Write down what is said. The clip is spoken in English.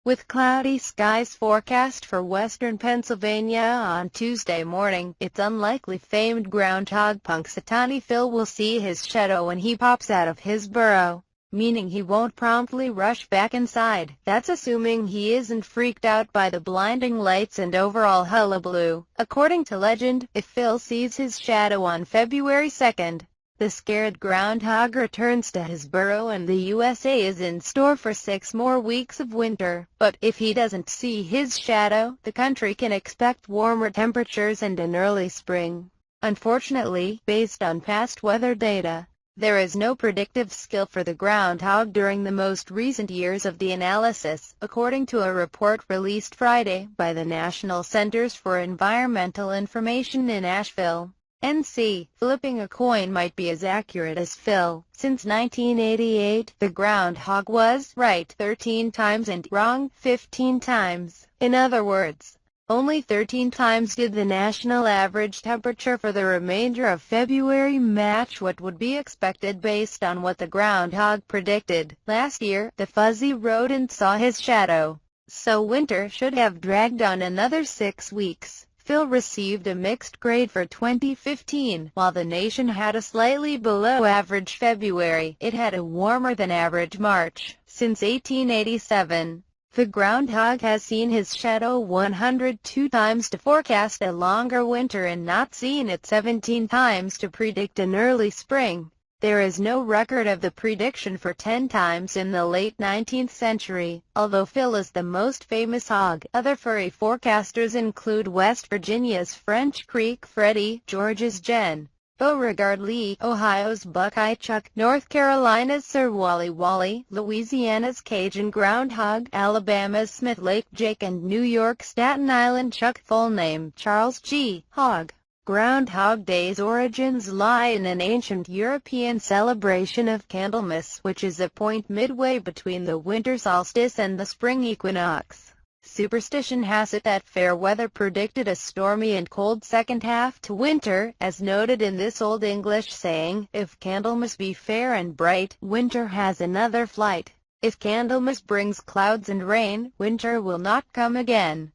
with cloudy skies forecast for western Pennsylvania on Tuesday morning. It's unlikely famed groundhog Punxsutawney Phil will see his shadow when he pops out of his burrow, meaning he won't promptly rush back inside. That's assuming he isn't freaked out by the blinding lights and overall hullabaloo. According to legend, if Phil sees his shadow on February 2nd, the scared groundhog returns to his burrow and the USA is in store for 6 more weeks of winter. But if he doesn't see his shadow, the country can expect warmer temperatures and an early spring. Unfortunately, based on past weather data, there is no predictive skill for the groundhog during the most recent years of the analysis, according to a report released Friday by the National Centers for Environmental Information in Asheville, NC. Flipping a coin might be as accurate as Phil. Since 1988, the groundhog was right 13 times and wrong 15 times. In other words, only 13 times did the national average temperature for the remainder of February match what would be expected based on what the groundhog predicted. Last year, the fuzzy rodent saw his shadow, so winter should have dragged on another 6 weeks. Phil received a mixed grade for 2015. While the nation had a slightly below average February, it had a warmer than average March. Since 1887, the groundhog has seen his shadow 102 times to forecast a longer winter and not seen it 17 times to predict an early spring. There is no record of the prediction for 10 times in the late 19th century, although Phil is the most famous hog. Other furry forecasters include West Virginia's French Creek Freddy, Georgia's Jen Beauregard Lee, Ohio's Buckeye Chuck, North Carolina's Sir Wally Wally, Louisiana's Cajun Groundhog, Alabama's Smith Lake Jake, and New York's Staten Island Chuck. Full name: Charles G. Hogg. Groundhog Day's origins lie in an ancient European celebration of Candlemas, which is a point midway between the winter solstice and the spring equinox. Superstition has it that fair weather predicted a stormy and cold second half to winter, as noted in this Old English saying, "If Candlemas be fair and bright, winter has another flight. If Candlemas brings clouds and rain, winter will not come again."